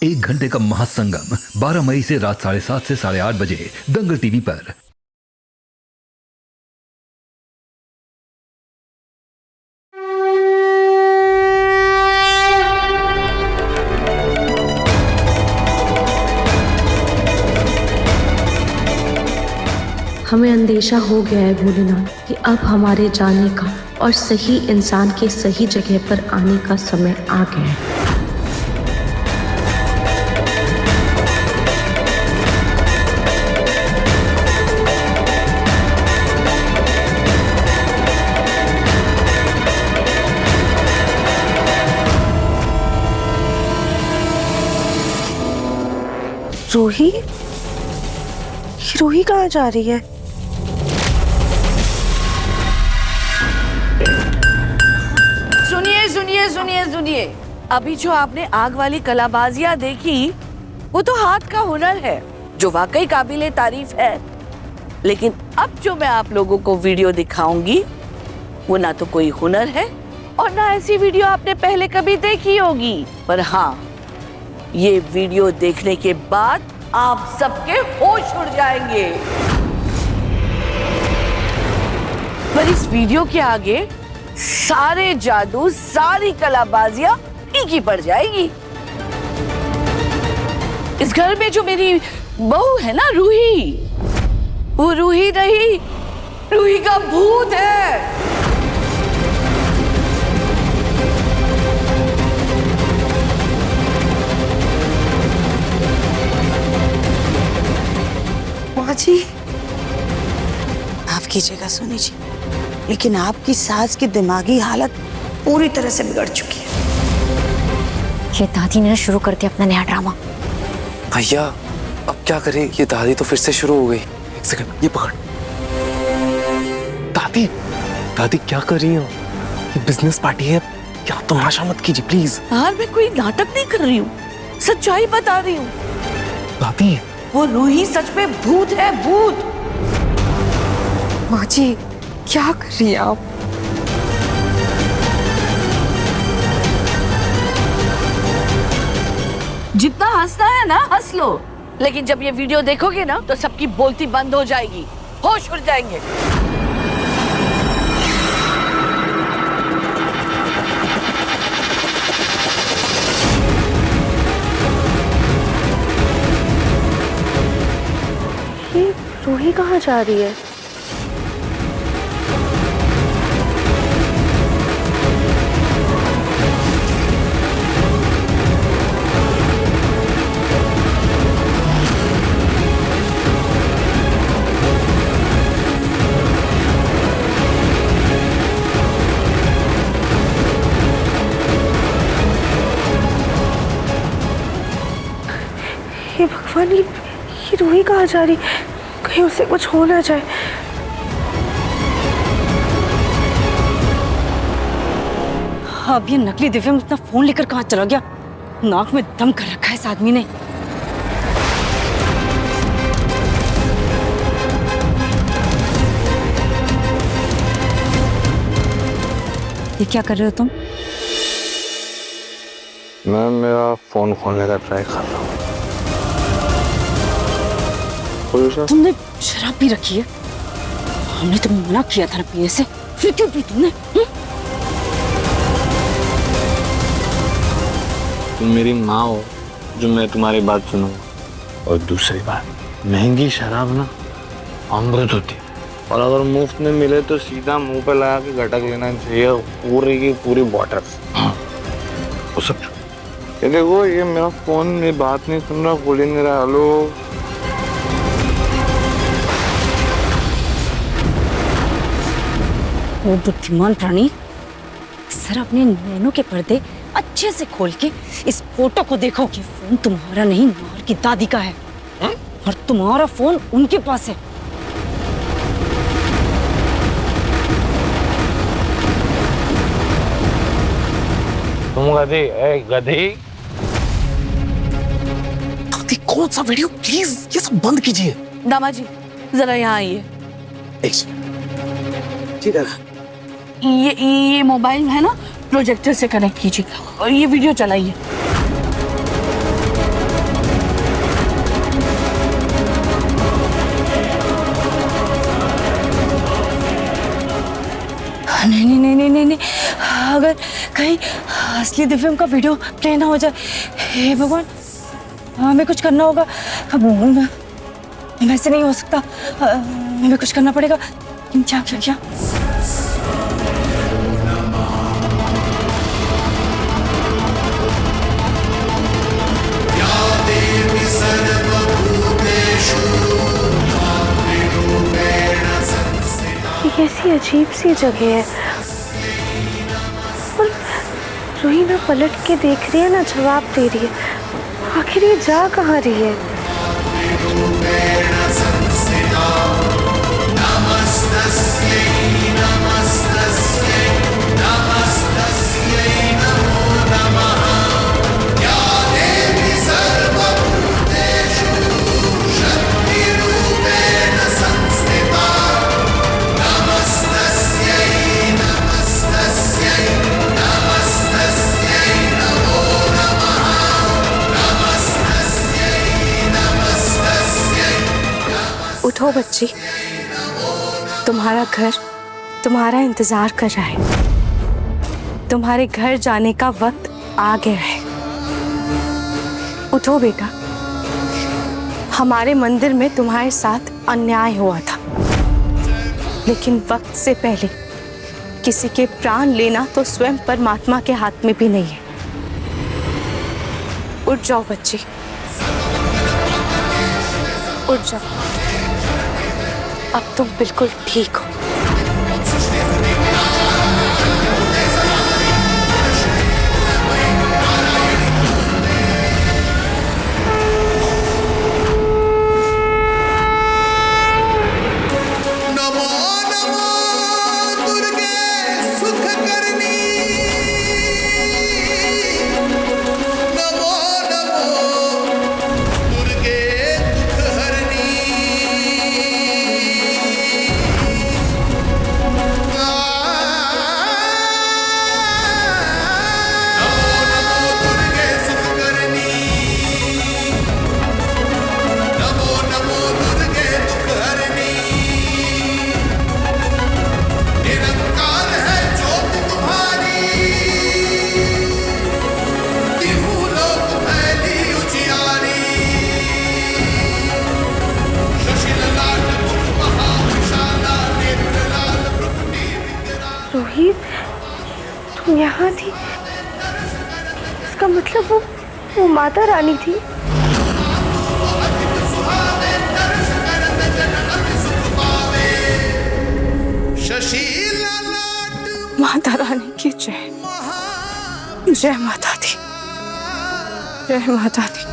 एक घंटे का महासंगम 12 मई से रात 7:30 से 8:30 बजे दंगल टीवी पर। हमें अंदेशा हो गया है भोलेनाथ कि अब हमारे जाने का और सही इंसान के सही जगह पर आने का समय आ गया है। रूही? रूही कहाँ जा रही है? सुनिए सुनिए सुनिए सुनिए, अभी जो आपने आग वाली कलाबाजियां देखी वो तो हाथ का हुनर है जो वाकई काबिले तारीफ है। लेकिन अब जो मैं आप लोगों को वीडियो दिखाऊंगी वो ना तो कोई हुनर है और ना ऐसी वीडियो आपने पहले कभी देखी होगी। पर हाँ, ये वीडियो देखने के बाद आप सबके होश उड़ जाएंगे। पर इस वीडियो के आगे सारे जादू, सारी कलाबाजियां फीकी पड़ जाएगी। इस घर में जो मेरी बहू है ना रूही, वो रूही नहीं, रूही का भूत है। माँ जी, माफ कीजिएगा सोनी जी, लेकिन आपकी सास की दिमागी हालत पूरी तरह से बिगड़ चुकी है। ये दादी ने शुरू कर दिया अपना नया ड्रामा। भैया अब क्या करें, ये दादी तो फिर से शुरू हो गई। एक सेकंड, ये पकड़। दादी दादी क्या कर रही हो? ये बिजनेस पार्टी है, क्या तमाशा मत कीजिए प्लीज। यार मैं कोई नाटक नहीं कर रही हूँ, सच्चाई बता रही हूँ। दादी वो रूही सच में भूत है, भूत। माँ जी क्या कर रही हैं आप? जितना हंसना है ना हंस लो, लेकिन जब ये वीडियो देखोगे ना तो सबकी बोलती बंद हो जाएगी, होश उड़ जाएंगे। ये रूही कहाँ जा रही है? ये भगवान, ये रूही कहाँ जा रही? कहीं उसे कुछ हो ना जाए। अब ये नकली दिव्या अपना फोन लेकर कहाँ चला गया? नाक में दम कर रखा है इस आदमी ने। ये क्या कर रहे हो तुम? मैं मेरा फोन खोलने का ट्राई कर रहा हूँ। तुमने शराब पी रखी है? हमने तुम्हें मना किया था ना पीने से, फिर क्यों पी तुमने? तुम मेरी माँ हो जो मैं तुम्हारी बात सुनूंगा। और दूसरी बात, महंगी शराब ना अमृत होती है, और अगर मुफ्त में मिले तो सीधा मुंह पे लगा के गटक लेना चाहिए पूरी की पूरी बॉटल। वो सब ये देखो, ये मेरा फोन मेरी बात नहीं सुन रहा, बोल ही नहीं रहा। हेलो वो बुद्धिमान प्राणी, सर अपने नैनों के पर्दे अच्छे से खोल के इस फोटो को देखो कि फोन तुम्हारा नहीं, मार की दादी का है। और तुम्हारा फोन उनके पास है। तुम गधे, गधे। दादी कौन सा वीडियो, प्लीज ये सब बंद कीजिए। दामाजी जरा यहाँ आइए। ठीक है, ये मोबाइल है ना, प्रोजेक्टर से कनेक्ट कीजिए और ये वीडियो चलाइए। अगर कहीं असली दिव्यम का वीडियो प्ले ना हो जाए। हे भगवान, हमें कुछ करना होगा। वैसे नहीं हो सकता, हमें कुछ करना पड़ेगा। क्या क्या क्या? ये कैसी अजीब सी जगह है। और रूही ना पलट के देख रही है ना जवाब दे रही है। आखिर ये जा कहाँ रही है? उठो बच्ची, तुम्हारा घर तुम्हारा इंतजार कर रहा है। तुम्हारे घर जाने का वक्त आ गया है। उठो बेटा, हमारे मंदिर में तुम्हारे साथ अन्याय हुआ था, लेकिन वक्त से पहले किसी के प्राण लेना तो स्वयं परमात्मा के हाथ में भी नहीं है। उठ जाओ बच्ची, उठ जाओ। अब तुम बिल्कुल ठीक हो। रोहित, तुम यहाँ थी? इसका मतलब वो माता रानी थी। माता रानी की जय, जय माता दी, जय माता दी।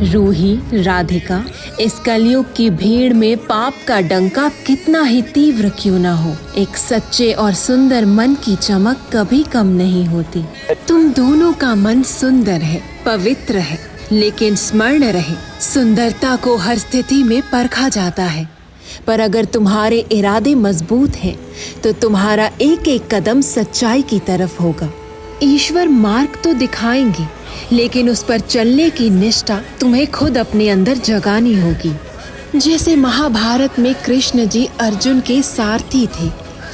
रूही, राधिका, इस कलयुग की भीड़ में पाप का डंका कितना ही तीव्र क्यों ना हो, एक सच्चे और सुंदर मन की चमक कभी कम नहीं होती। तुम दोनों का मन सुंदर है, पवित्र है, लेकिन स्मरण रहे, सुंदरता को हर स्थिति में परखा जाता है। पर अगर तुम्हारे इरादे मजबूत हैं, तो तुम्हारा एक एक कदम सच्चाई की तरफ होगा। ईश्वर मार्ग तो दिखाएंगे, लेकिन उस पर चलने की निष्ठा तुम्हें खुद अपने अंदर जगानी होगी। जैसे महाभारत में कृष्ण जी अर्जुन के सारथी थे,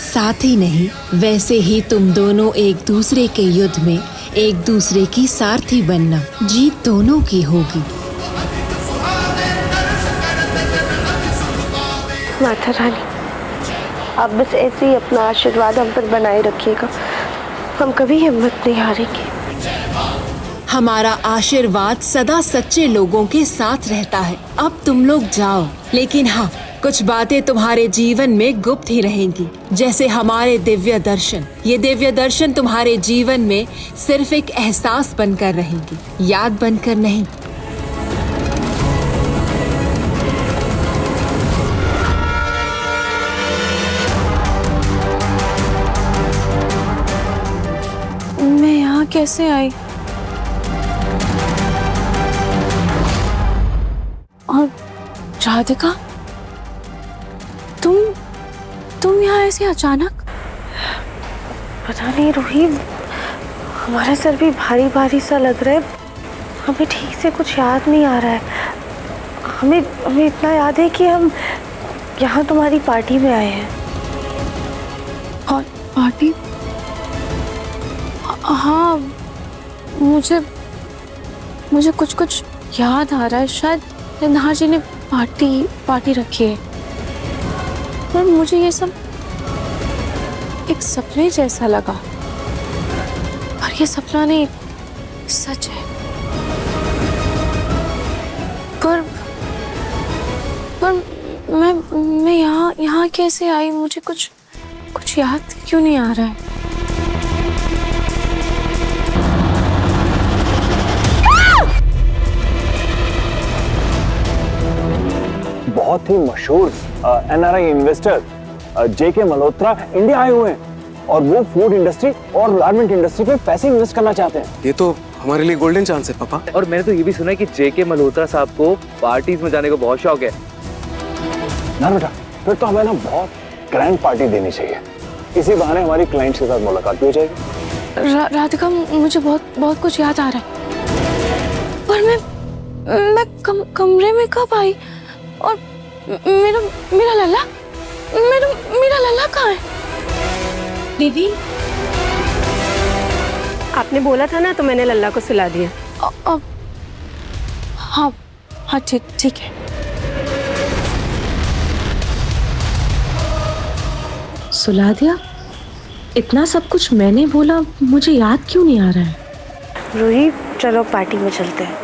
साथी नहीं, वैसे ही तुम दोनों एक दूसरे के युद्ध में एक दूसरे की सारथी बनना। जीत दोनों की होगी। माता रानी, आप बस ऐसे ही अपना आशीर्वाद हम पर बनाए रखिएगा। हम कभी हिम्मत नहीं हारेंगे। हमारा आशीर्वाद सदा सच्चे लोगों के साथ रहता है। अब तुम लोग जाओ, लेकिन हाँ, कुछ बातें तुम्हारे जीवन में गुप्त ही रहेंगी, जैसे हमारे दिव्य दर्शन। ये दिव्य दर्शन तुम्हारे जीवन में सिर्फ एक एहसास बनकर रहेंगी, याद बनकर नहीं। मैं यहाँ कैसे आई? और राधिका, तुम यहाँ ऐसे अचानक? पता नहीं रूही, हमारा सर भी भारी भारी सा लग रहा है। हमें ठीक से कुछ याद नहीं आ रहा है। हमें इतना याद है कि हम यहाँ तुम्हारी पार्टी में आए हैं। और पार्टी? हाँ, मुझे कुछ याद आ रहा है। शायद नाहर जी ने पार्टी रखी है, पर मुझे ये सब एक सपने जैसा लगा। और ये सपना नहीं, सच है। पर मैं यहाँ कैसे आई? मुझे कुछ याद क्यों नहीं आ रहा है? बहुत ही मशहूर एनआरआई इन्वेस्टर जेके मल्होत्रा इंडिया आए हुए हैं और वो फूड इंडस्ट्री और गारमेंट इंडस्ट्री पे पैसे इन्वेस्ट करना चाहते हैं। ये तो हमारे लिए गोल्डन चांस है पापा। और मैंने तो ये भी सुना है कि जेके मल्होत्रा साहब को पार्टीज में जाने का बहुत शौक है। ना बेटा, फिर तो हमें ना बहुत ग्रैंड पार्टी देनी चाहिए। इसी बहाने हमारी क्लाइंट्स के साथ मुलाकात भी हो जाएगी। राधिका, मुझे बहुत कुछ याद आ रहा है, पर मैं कमरे में कब आई? और मेरा लल्ला कहाँ है? दीदी, आपने बोला था ना, तो मैंने लल्ला को सुला दिया। हाँ, ठीक है। सुला दिया? इतना सब कुछ मैंने बोला, मुझे याद क्यों नहीं आ रहा है? रूही, चलो पार्टी में चलते हैं।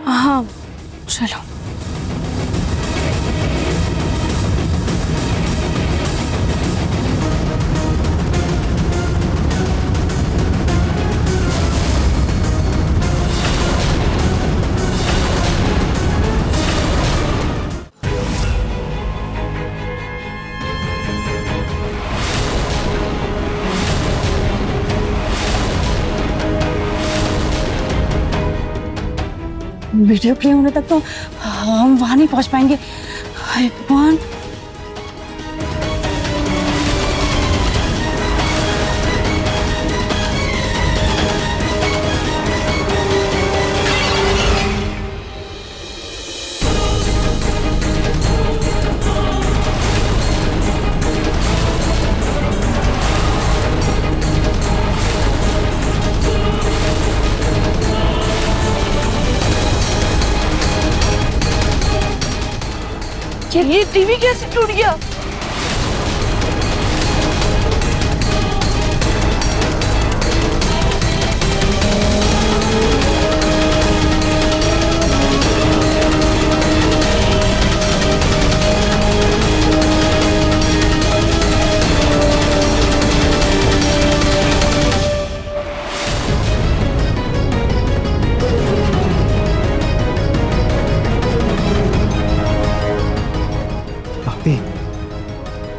हाँ, चलो। वीडियो प्ले होने तक तो हम वहां नहीं पहुंच पाएंगे। हाय भगवान। ये टीवी कैसे टूट गया?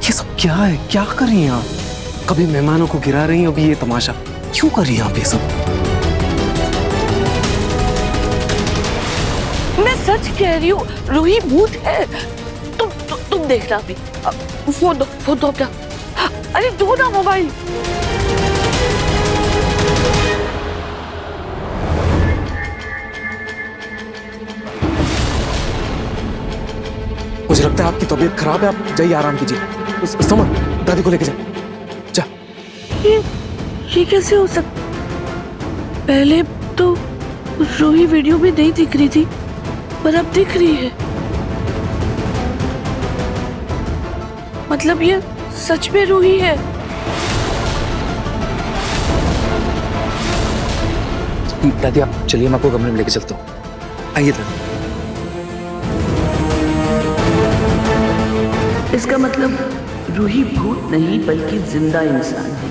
ये सब क्या है? क्या कर रही हैं आप? कभी मेहमानों को गिरा रही हैं, अभी ये तमाशा क्यों कर रही हैं आप ये सब? मैं सच कह रही हूँ, रूही भूत है। तुम देखना अभी। फोन दो अपना। अरे दो ना मोबाइल। मुझे लगता है आपकी तबीयत खराब है, आप जाइए आराम कीजिए। समर, दादी को लेके जा। ये कैसे हो सकता? पहले तो रूही वीडियो में नहीं दिख रही थी, पर अब दिख रही है। मतलब ये सच में रूही है। दादी आप चलिए, मैं आपको कमरे में लेके चलता हूँ। आइए दादी। इसका मतलब रूही भूत नहीं बल्कि जिंदा इंसान है।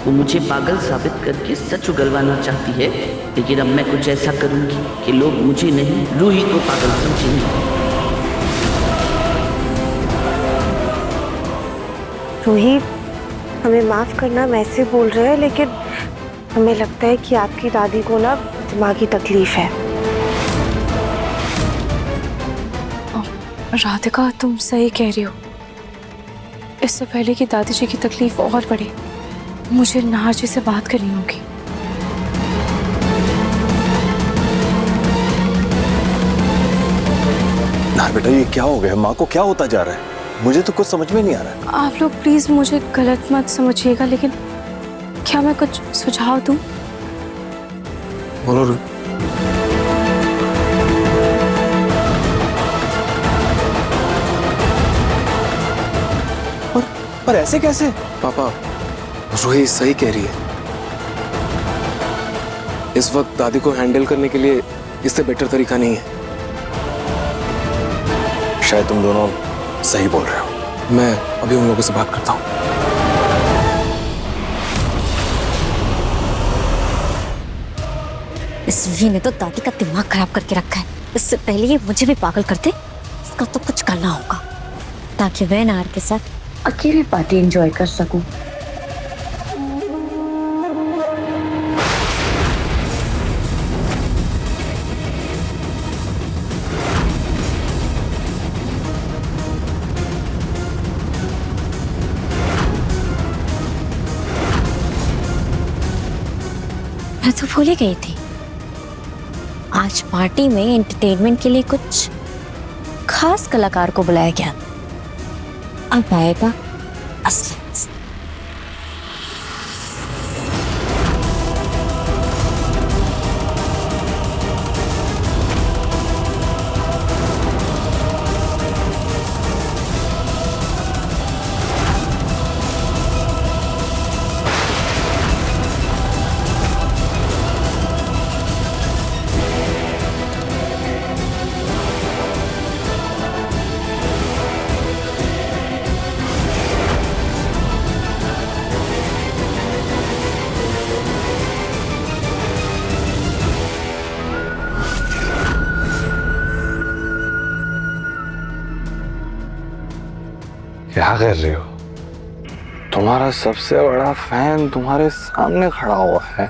वो मुझे पागल साबित करके सच उगलवाना चाहती है, लेकिन अब मैं कुछ ऐसा करूंगी कि लोग मुझे नहीं रूही को पागल समझेंगे। रूही, हमें माफ करना, मैं ऐसे बोल रहे हैं, लेकिन हमें लगता है कि आपकी दादी को ना दिमागी तकलीफ है। राधिका, तुम सही कह रही हो। इससे पहले कि दादी जी की तकलीफ और बढ़े, मुझे नाहर जी से बात करनी होगी। नाहर बेटा, ये क्या हो गया? माँ को क्या होता जा रहा है? मुझे तो कुछ समझ में नहीं आ रहा है। आप लोग प्लीज मुझे गलत मत समझिएगा, लेकिन क्या मैं कुछ सुझाव दूं? बोलो रू। पर ऐसे कैसे? पापा, रूही सही कह रही है। इस वक्त दादी को हैंडल करने के लिए इससे बेटर तरीका नहीं है। शायद तुम दोनों सही बोल रहे हो। मैं अभी उन लोगों से बात करता हूँ। इस वी ने तो दादी का दिमाग खराब करके रखा है। इससे पहले ये मुझे भी पागल करते, इसका तो कुछ करना होगा ताकि वह नार के साथ अकेले पार्टी एंजॉय कर सकूं। मैं तो भूल ही गई थी, आज पार्टी में एंटरटेनमेंट के लिए कुछ खास कलाकार को बुलाया गया। अब आएगा असली मजा। क्या कर रहे हो? तुम्हारा सबसे बड़ा फैन तुम्हारे सामने खड़ा हुआ है,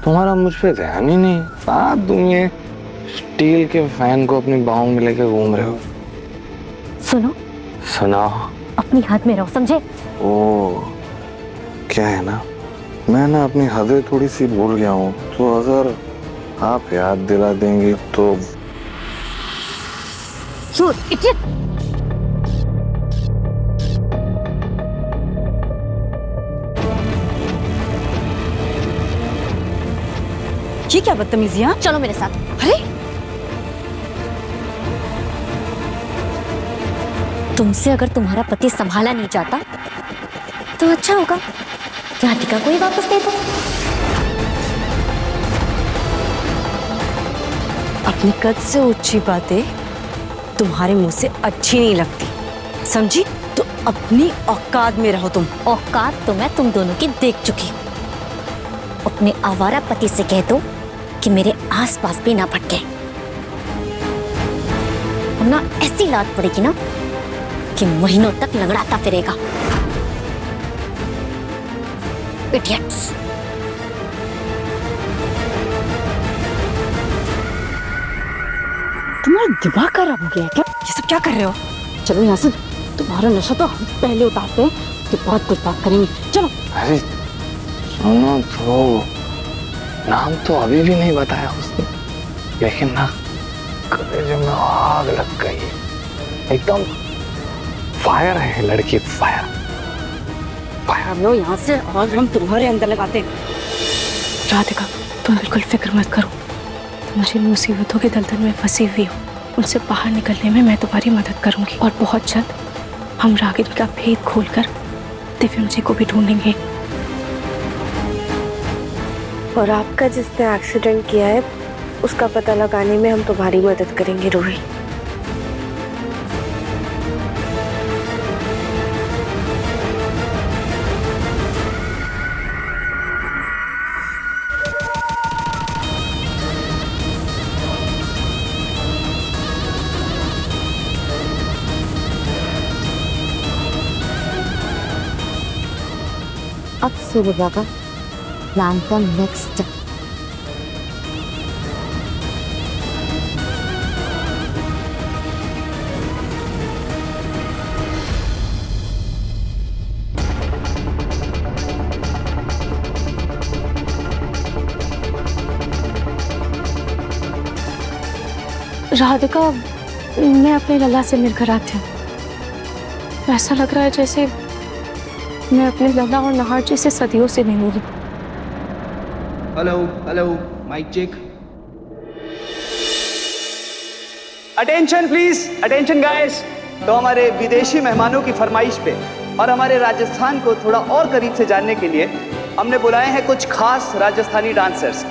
तुम्हारा मुझ पे ध्यान ही नहीं। साथ तुम ये स्टील के फैन को अपनी बाहों में लेकर घूम रहे हो। सुनो, सुनाओ। अपनी हाथ में रहो, समझे? ओ, क्या है ना, मैं ना अपनी हदें थोड़ी सी भूल गया हूँ, तो अगर आप याद दिला देंगे तो। ये क्या बदतमीजियां? चलो मेरे साथ। अरे तुमसे अगर तुम्हारा पति संभाला नहीं जाता तो अच्छा होगा, राधिका को ही वापस दे दो। अपनी कद से ऊंची बातें तुम्हारे मुंह से अच्छी नहीं लगती, समझी? तो अपनी औकात में रहो तुम। औकात तो मैं तुम दोनों की देख चुकी हूँ। अपने आवारा पति से कह दो कि मेरे आसपास भी ना भटके, वरना ऐसी लात पड़ेगी ना कि महीनों तक लंगड़ाता फिरेगा। इडियट्स। तुम्हारा दिमाग खराब हो गया है क्या? ये सब क्या कर रहे हो? चलो यहाँ से, तुम्हारा नशा तो हम पहले उतारते हैं, उसके बाद कुछ बात करेंगे। चलो। अरे सुनो तो, नाम तो अभी भी नहीं बताया उसने, लेकिन ना कलेजे में आग लग गई। एकदम फायर है लड़की, फायर फायर। लो यहाँ से, और हम तुम्हारे अंदर लगाते हैं। राधिका, तुम बिल्कुल फिक्र मत करो, तुम जिन मुसीबतों के दलदल में फंसी हुई हो उनसे बाहर निकलने में मैं तुम्हारी मदद करूंगी, और बहुत जल्द हम रागिनी का भेद खोलकर दिव्यम जी को भी ढूंढेंगे। और आपका जिसने एक्सीडेंट किया है उसका पता लगाने में हम तुम्हारी मदद करेंगे रूही। अब शुरू होगा प्लान का नेक्स्ट स्टेप। राधिका, मैं अपने लला से मिलकर आती हूँ। ऐसा लग रहा है जैसे मैं अपने लला और नहार जी से सदियों से नहीं मिली। Hello hello, mike check. Attention please, attention guys. तो हमारे विदेशी मेहमानों की फरमाइश पे और हमारे राजस्थान को थोड़ा और करीब से जानने के लिए हमने बुलाए हैं कुछ खास राजस्थानी डांसर्स।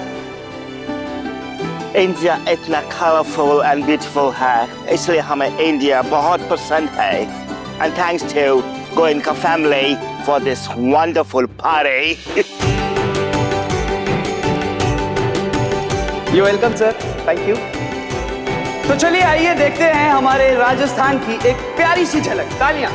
इंडिया इतना कलरफुल एंड ब्यूटीफुल है, इसलिए हमें इंडिया बहुत पसंद है। And thanks to Goenka family for this wonderful party. You welcome sir, thank you. तो चलिए आइए देखते हैं हमारे राजस्थान की एक प्यारी सी झलक। तालियां।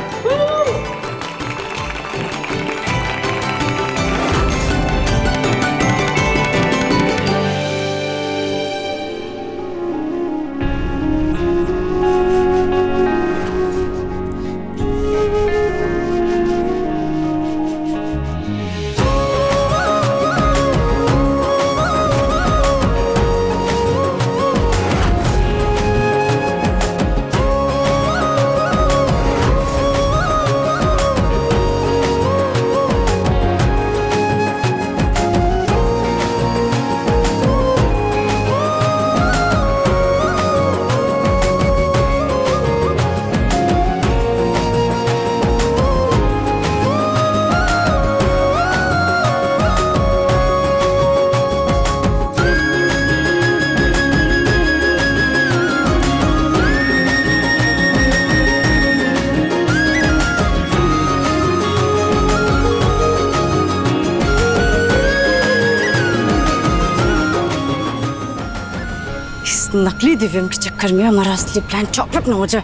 नकली दिव्यम के चक्कर में हमारा असली प्लान चौपट न हो जाए।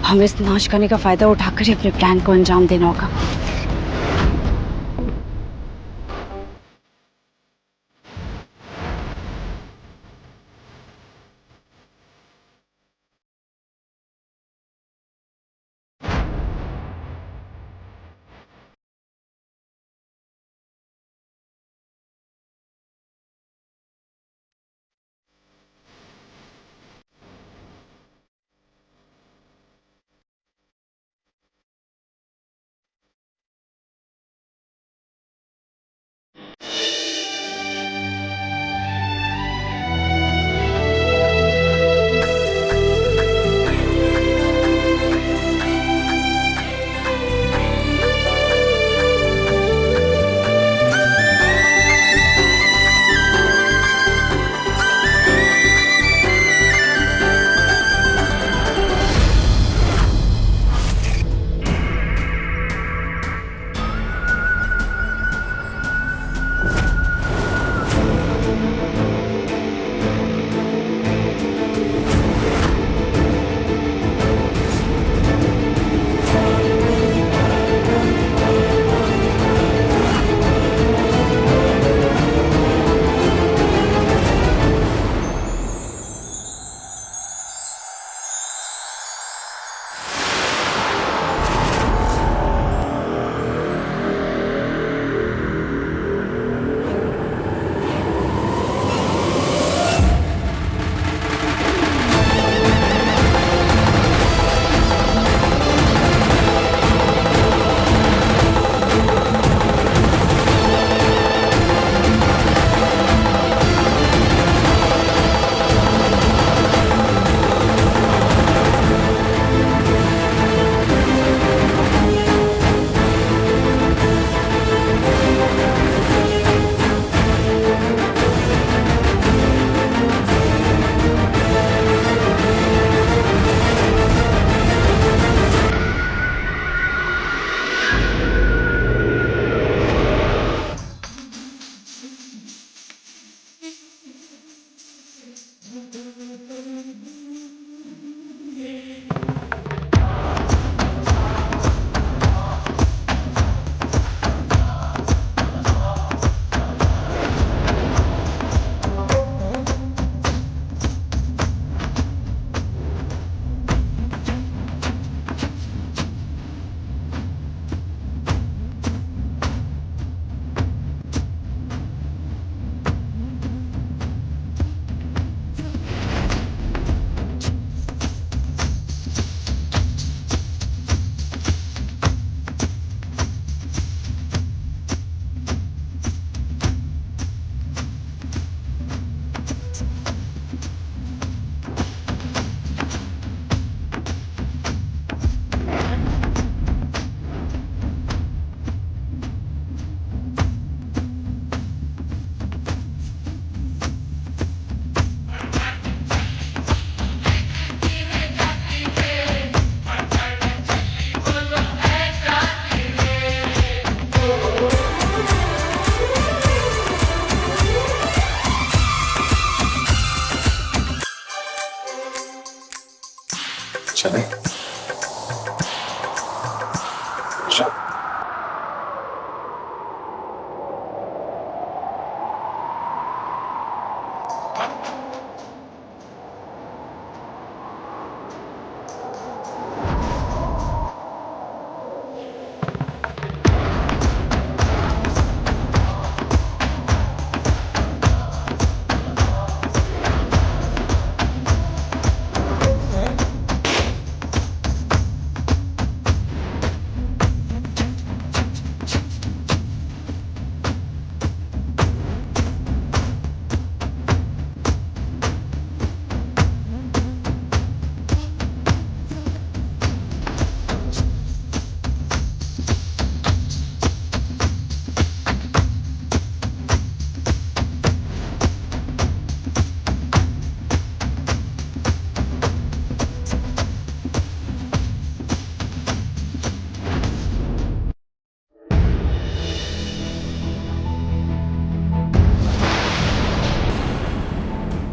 हमें इस नाश करने का फायदा उठाकर ही अपने प्लान को अंजाम देना होगा। चले।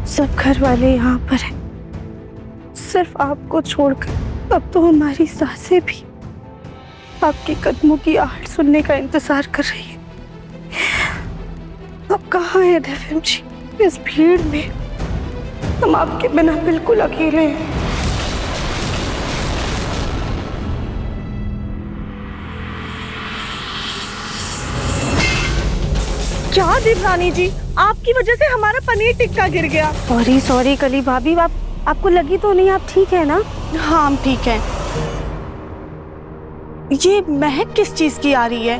सब घर वाले यहाँ पर हैं, सिर्फ आपको छोड़कर। अब तो हमारी सांसें भी आपके कदमों की आहट सुनने का इंतजार कर रही है। अब कहाँ है देवम जी? इस भीड़ में हम आपके बिना बिल्कुल अकेले हैं। क्या देवरानी जी, आपकी वजह से हमारा पनीर टिक्का गिर गया। सॉरी सॉरी कली भाभी, आपको लगी तो नहीं? आप ठीक है ना? हाँ हम ठीक हैं। ये महक किस चीज की आ रही है?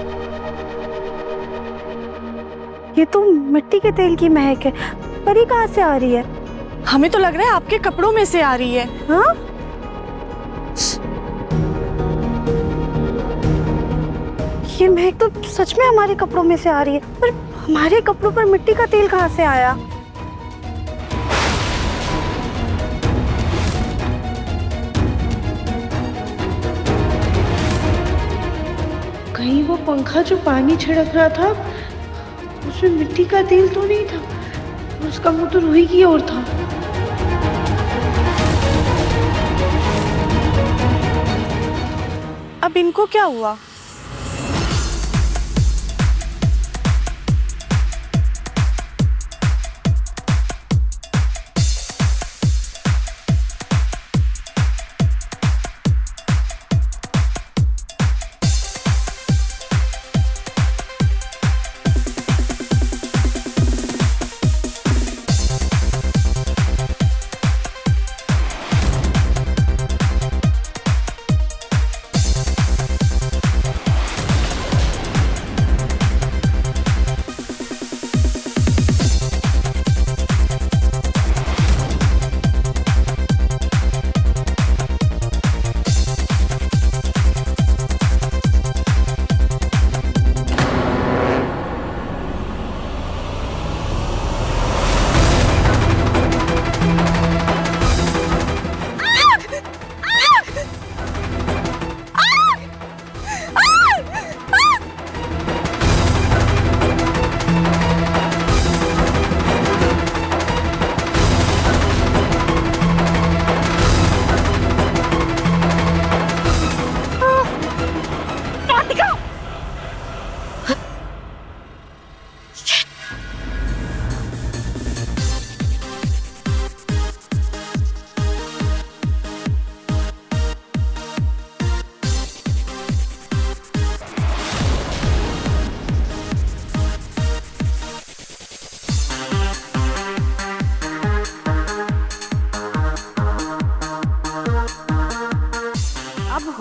ये तो मिट्टी के तेल की महक है, पर ये कहाँ से आ रही है? हमें तो लग रहा है आपके कपड़ों में से आ रही है। हाँ? ये महक तो सच में हमारे कपड़ों में से आ रही है, पर हमारे कपड़ों पर मिट्टी का तेल कहाँ से आया? कहीं वो पंखा जो पानी छिड़क रहा था उसमें मिट्टी का तेल तो नहीं था? उसका मुंह तो रूही की ओर था। अब इनको क्या हुआ?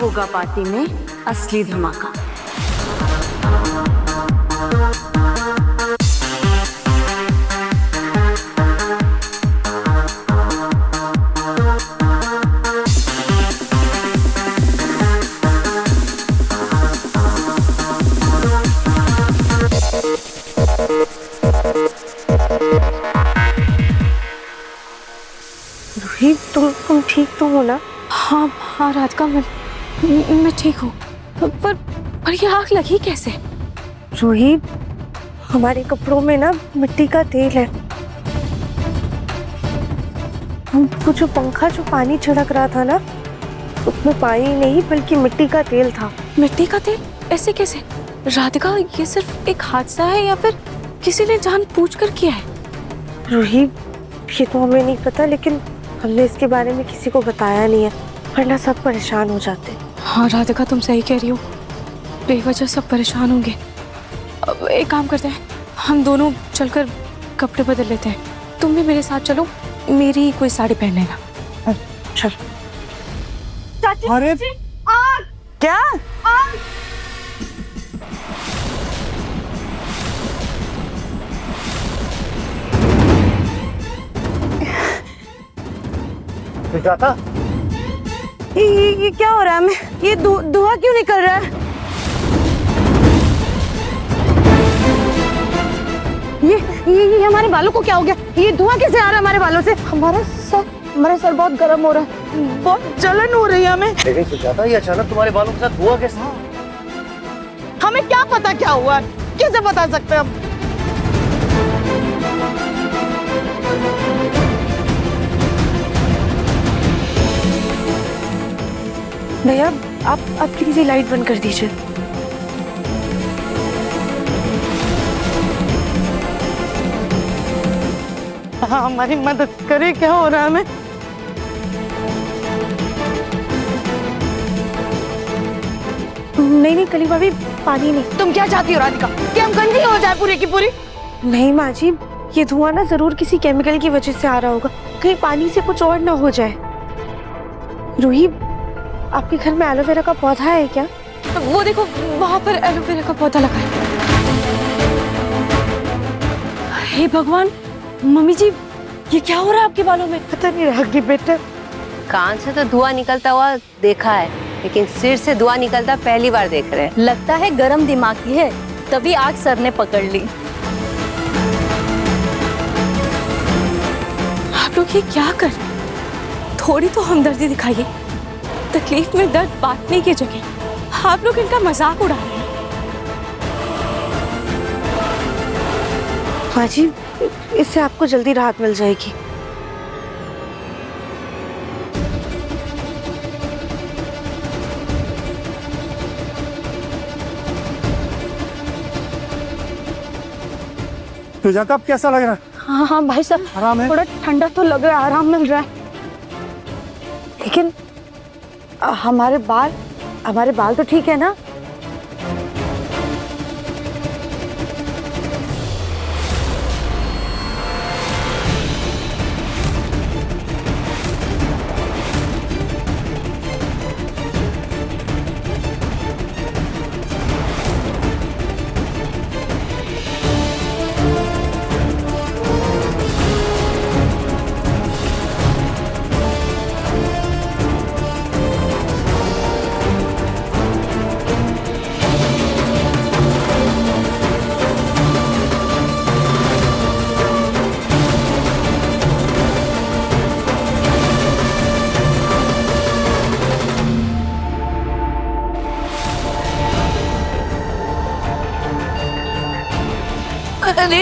होगा पार्टी में असली धमाका। रूही, तुम ठीक तो हो ना? हाँ हाँ राधिका, मैं ठीक हूँ। पर ये आग लगी कैसे? रूही, हमारे कपड़ों में ना मिट्टी का तेल है। वो जो पंखा जो पानी छिड़क रहा था ना, उसमें पानी नहीं बल्कि मिट्टी का तेल था। मिट्टी का तेल? ऐसे कैसे? राधिका, ये सिर्फ एक हादसा है या फिर किसी ने जानबूझकर किया है? रूही, ये तो हमें नहीं पता, लेकिन हमने इसके बारे में किसी को बताया नहीं है, वरना सब परेशान हो जाते। हाँ राधिका, तुम सही कह रही हो, बेवजह सब परेशान होंगे। अब एक काम करते हैं, हम दोनों चलकर कपड़े बदल लेते हैं। तुम भी मेरे साथ चलो, मेरी कोई साड़ी पहन लेना। चल। अरे क्या? सुजाता, ये क्या हो रहा है? हमें ये धुआं क्यों निकल रहा है? ये हमारे बालों को क्या हो गया? ये धुआं कैसे आ रहा है हमारे बालों से? हमारा सर बहुत गर्म हो रहा है, बहुत जलन हो रही है हमें। लेकिन सुजाता, ये अचानक तुम्हारे बालों के साथ हुआ कैसे? हमें क्या पता क्या हुआ है? कैसे बता सकते हैं हम? भैया, आप प्लीज ये लाइट बंद कर दीजिए। हाँ, हमारी मदद करे, क्या हो रहा है हमें? नहीं कली भाभी, पानी नहीं। तुम क्या चाहती हो राधिका, कि हम गंदी हो जाए पूरी की पूरी? नहीं माँ जी, ये धुआं ना जरूर किसी केमिकल की वजह से आ रहा होगा, कहीं पानी से कुछ और ना हो जाए। रूही, आपके घर में एलोवेरा का पौधा है क्या? वो देखो, वहां पर एलोवेरा का पौधा लगा है। हे भगवान, मम्मी जी, ये क्या हो रहा है आपके बालों में? पता नहीं रागी बेटा। कान से तो धुआं निकलता हुआ देखा है, लेकिन सिर से धुआं निकलता पहली बार देख रहे हैं। लगता है गरम दिमाग की है, तभी आग सर ने पकड़ ली। आप लोग ये क्या कर? थोड़ी तो हमदर्दी दिखाइए। तकलीफ में दर्द बांटने की जगह आप लोग इनका मजाक उड़ा रहे हैं। हाँ जी, इससे आपको जल्दी राहत मिल जाएगी। सुजाता, अब कैसा लग रहा है? हाँ भाई साहब, आराम है? थोड़ा ठंडा तो लग रहा है, आराम मिल रहा है, लेकिन हमारे बाल तो ठीक है ना? अरे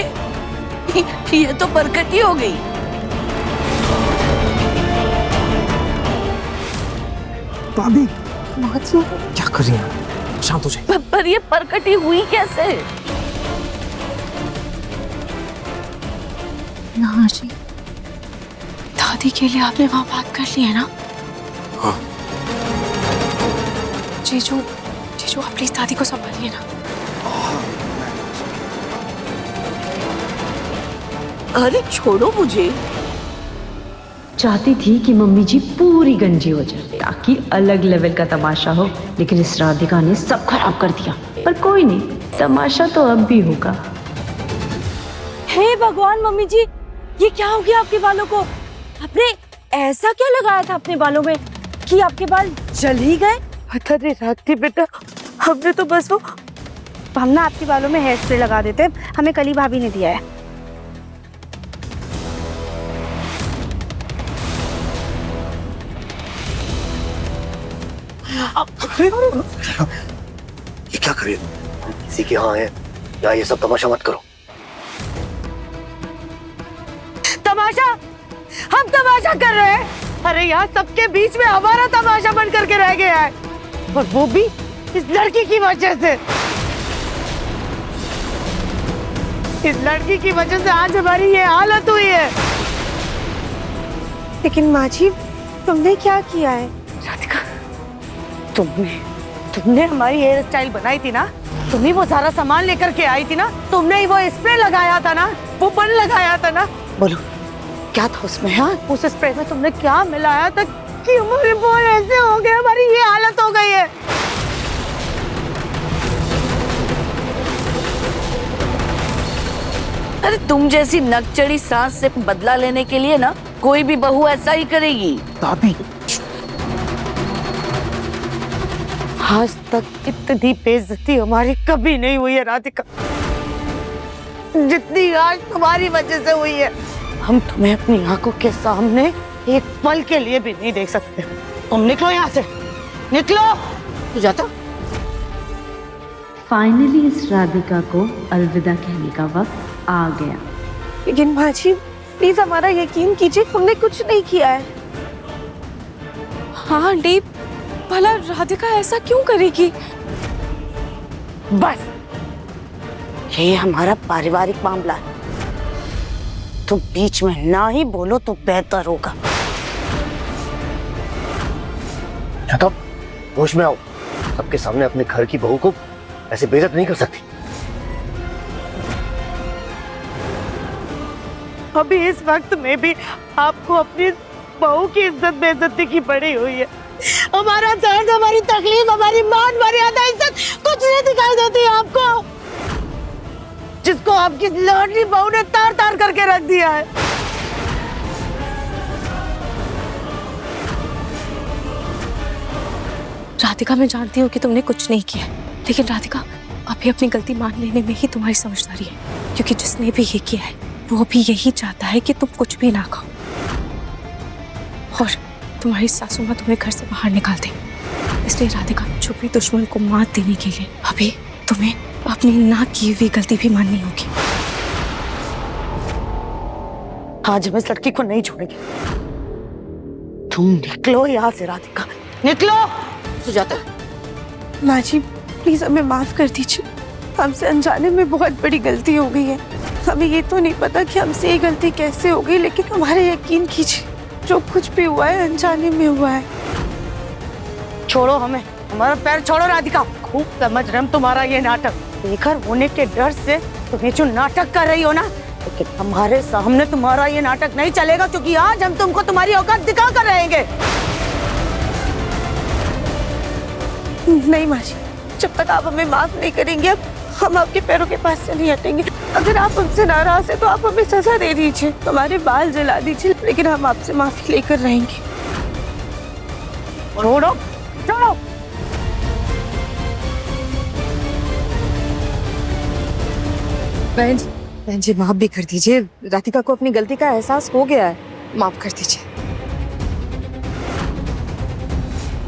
ये तो परकटी हो गई। भाभी, क्या कर रही हैं? शांत हो जाए। पर ये परकटी हुई कैसे? ना जी, दादी के लिए आपने वहां बात कर ली है ना? हाँ। जीजू, आप प्लीज दादी को संभालिए ना। अरे छोड़ो मुझे। चाहती थी कि मम्मी जी पूरी गंजी हो जाए ताकि अलग लेवल का तमाशा हो, लेकिन इस राधिका ने सब खराब कर दिया। पर कोई नहीं, तमाशा तो अब भी होगा। हे भगवान, मम्मी जी, ये क्या हो गया आपके बालों को? आपने ऐसा क्या लगाया था अपने बालों में कि आपके बाल जल ही गए? पता नहीं राखी बेटा, हमने तो बस हम ना आपके बालों में हेयर स्प्रे लगा देते, हमें कली भाभी ने दिया है। ये क्या करे? किसी के यहाँ है या ये सब तमाशा मत करो। तमाशा? हम तमाशा कर रहे हैं? अरे यार, सबके बीच में हमारा तमाशा बन करके रह गया है, और वो भी इस लड़की की वजह से। इस लड़की की वजह से आज हमारी ये हालत हुई है। लेकिन माँ जी, तुमने क्या किया है? राधिका, तुमने हमारी हेयर स्टाइल बनाई थी ना, तुमने वो सारा सामान लेकर के आई थी ना, तुमने ही वो स्प्रे लगाया था ना, वो बन लगाया था ना, बोलो क्या था उसमें? हाँ, उस स्प्रे में तुमने क्या मिलाया था कि हमारे बाल ऐसे हो गए, हमारी ये हालत हो गई है। अरे तुम जैसी नकचड़ी सास से बदला लेने के लिए ना कोई भी बहू ऐसा ही करेगी। दादी, आज तक इतनी बेइज्जती हमारी कभी नहीं हुई है राधिका, जितनी आज तुम्हारी वजह से हुई है। हम तुम्हें अपनी आंखों के सामने एक पल के लिए भी नहीं देख सकते। तुम निकलो यहाँ से, निकलो। सुजाता, फाइनली इस राधिका को अलविदा कहने का वक्त आ गया। लेकिन माँ जी, प्लीज हमारा यकीन कीजिए, हमने कुछ नहीं किया है। हाँ आंटी, भला राधिका ऐसा क्यों करेगी? बस ये हमारा पारिवारिक मामला है, तुम बीच में ना ही बोलो तो बेहतर होगा। तो होश में आओ, सबके सामने अपने घर की बहू को ऐसे बेइज्जत नहीं कर सकती। अभी इस वक्त में भी आपको अपनी बहू की इज्जत बेइज्जती की पड़ी हुई है। हमारा दर्द, हमारी तकलीफ, हमारी मान मर्यादा, इज्जत कुछ नहीं दिखाई देती आपको, जिसको आपकी लाडली बहू ने तार तार करके रख दिया है। राधिका, मैं जानती हूँ कि तुमने कुछ नहीं किया, लेकिन राधिका, अभी अपनी गलती मान लेने में ही तुम्हारी समझदारी है, क्योंकि जिसने भी ये किया है वो भी यही चाहता है कि तुम कुछ भी ना खाओ और तुम्हारी सासू माँ तुम्हें घर से बाहर निकाल दे। इसलिए राधिका, छुपी दुश्मन को मात देने के लिए अभी तुम्हें अपनी ना की हुई गलती भी माननी होगी। आज हम इस लड़की को नहीं छोड़ेंगे। तुम निकलो यहाँ से राधिका, निकलो। सुजाता, माँ जी, प्लीज हमें माफ कर दीजिए, हमसे अनजाने में बहुत बड़ी गलती हो गई है। हमें ये तो नहीं पता कि हमसे ये गलती कैसे हो गई, लेकिन हमारे यकीन कीजिए, जो कुछ भी हुआ है अनजाने में हुआ है। छोड़ो हमें, हमारा पैर छोड़ो राधिका। खूब समझ रहे हम तुम्हारा ये नाटक, बेघर होने के डर से तुम्हें जो नाटक कर रही हो ना, लेकिन हमारे सामने तुम्हारा ये नाटक नहीं चलेगा, क्योंकि आज हम तुमको तुम्हारी औकात दिखा कर रहेंगे। नहीं माँ जी, जब तक आप हमें माफ नहीं करेंगे, अब हम आपके पैरों के पास से नहीं हटेंगे। अगर आप हमसे नाराज हैं तो आप हमें सजा दे दीजिए, हमारे बाल जला दीजिए, लेकिन हम आपसे माफी लेकर रहेंगे। छोड़ो, छोड़ो। बहन जी, माफ भी कर दीजिए, राधिका को अपनी गलती का एहसास हो गया है, माफ कर दीजिए।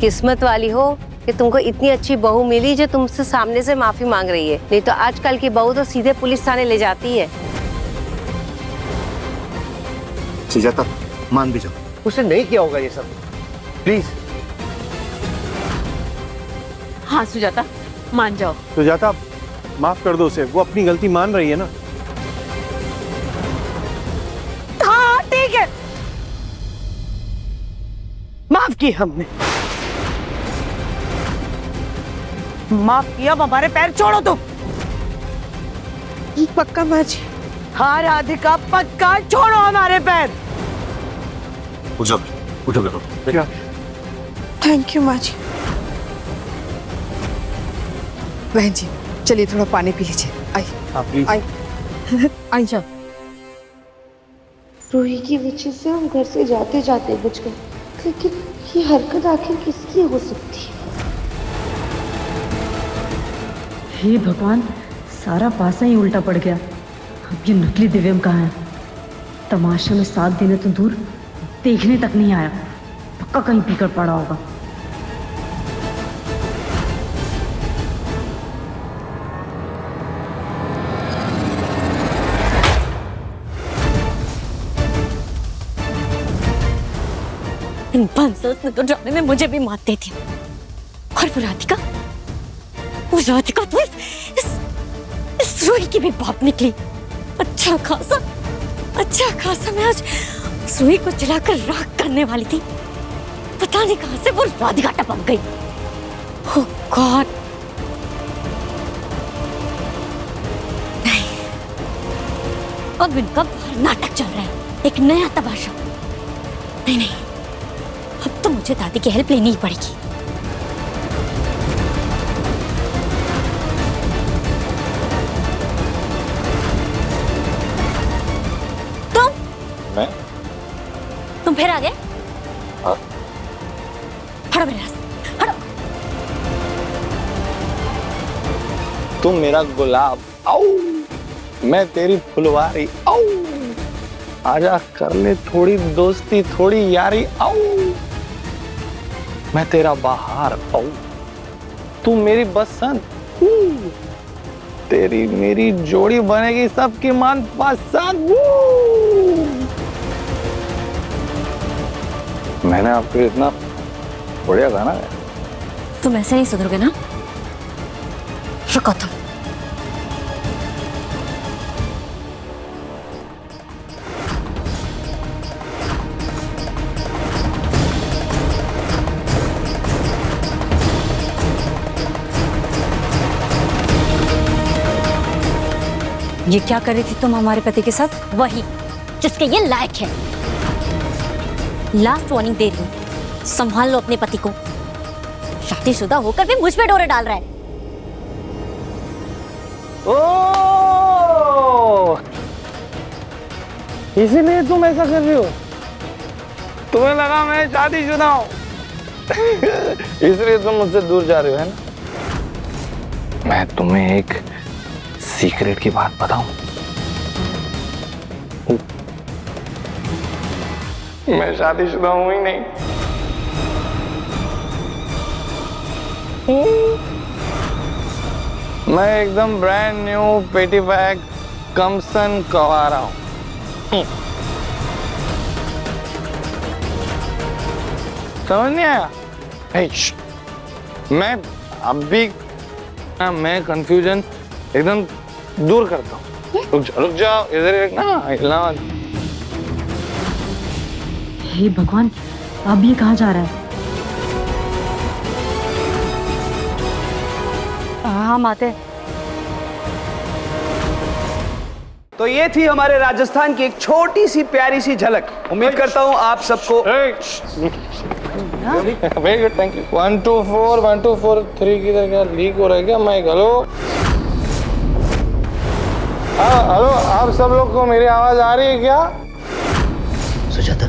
किस्मत वाली हो कि तुमको इतनी अच्छी बहू मिली जो तुमसे सामने से माफी मांग रही है, नहीं तो आजकल की बहू तो सीधे पुलिस थाने ले जाती है। सुजाता, मान भी जाओ, उसने नहीं किया होगा ये सब, प्लीज। हाँ सुजाता, मान जाओ। सुजाता, माफ कर दो उसे, वो अपनी गलती मान रही है ना। हाँ ठीक है, माफ की हमने, माफ किया। अब हमारे पैर छोड़ो तुम। पक्का माँ जी? हाँ राधिका, पक्का, छोड़ो हमारे पैर। उठो, उठो बेटो। क्या? थैंक यू माँ जी। बहन जी, चलिए थोड़ा पानी पी लीजिए। आई जाओ। रूही की वजह से हम घर से जाते जाते बच गए, लेकिन ये हरकत आखिर किसकी हो सकती है? हे भगवान, सारा पासा ही उल्टा पड़ गया। अब ये नकली दिव्यम कहाँ है? तमाशा में साथ देने तो दूर, देखने तक नहीं आया। पक्का कहीं पीकर पड़ा होगा। इन बंसल्स ने तो ड्रामे में मुझे भी मात दे दी। और वो राधिका तो इस रूही की भी बाप निकली। अच्छा खासा मैं आज उस रूही को जलाकर राख करने वाली थी। पता नहीं कहां से वो राधिका टपक गई। ओह गॉड, नहीं, अब इनका बाहर नाटक चल रहा है, एक नया तमाशा। नहीं, अब तो मुझे दादी की हेल्प लेनी ही पड़ेगी। तुम फिर आ गए? हटो मेरे रास्ते, हटो। तुम मेरा गुलाब, आओ, मैं तेरी फुलवारी, आओ, आजा कर ले थोड़ी दोस्ती, थोड़ी यारी, आओ, मैं तेरा बहार, आओ, तू मेरी बसंत, तेरी मेरी जोड़ी बनेगी सबकी मन पसंद। मैंने आपको इतना बढ़िया गाना है। तुम ऐसे नहीं सुधरोगे ना? रुको तुम। ये क्या कर रही थी तुम हमारे पति के साथ? वही जिसके ये लायक है। लास्ट वार्निंग दे रही हूं, संभाल लो अपने पति को। शादीशुदा होकर भी मुझ पे डोरे डाल रहा है। ओह, इसीलिए तुम ऐसा कर रही हो? तुम्हें लगा मैं शादीशुदा हूं इसलिए तुम मुझसे दूर जा रहे हो, है ना? मैं तुम्हें एक सीक्रेट की बात बताऊं? मैं शादीशुदा हूं ही नहीं। मैं एकदम ब्रांड न्यू पेटी बैग कमसन कवारा हूं। समझ नहीं आया? मैं अभी मैं कंफ्यूजन एकदम दूर करता हूँ। रुक जाओ, इधर ना हिलना मत। हे भगवान, अब ये कहाँ जा रहा है? हम आते। तो ये थी हमारे राजस्थान की एक छोटी सी प्यारी सी झलक। उम्मीद करता हूँ आप सबको वेरी गुड, थैंक यू। 1 2 4 1 2 4 3 किधर क्या लीक हो रहा है क्या? माइक, हेलो हेलो, आप सब लोग को मेरी आवाज आ रही है क्या? सुजाता,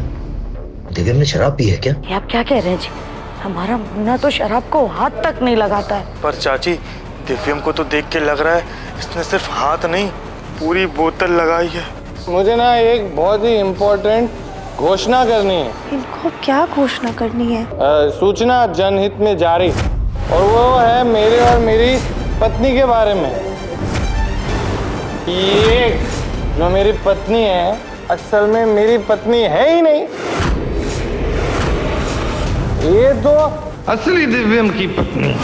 दिव्यम ने शराब पी है क्या? ये आप क्या कह रहे हैं जी? हमारा मुन्ना तो शराब को हाथ तक नहीं लगाता है। पर चाची, दिव्यम को तो देख के लग रहा है इसने सिर्फ हाथ नहीं पूरी बोतल लगाई है। मुझे ना एक बहुत ही इम्पोर्टेंट घोषणा करनी है। इनको क्या घोषणा करनी है? सूचना जनहित में जारी, और वो है मेरे और मेरी पत्नी के बारे में। ये जो मेरी पत्नी है असल में मेरी पत्नी है ही नहीं, ये तो असली दिव्यम की पत्नी।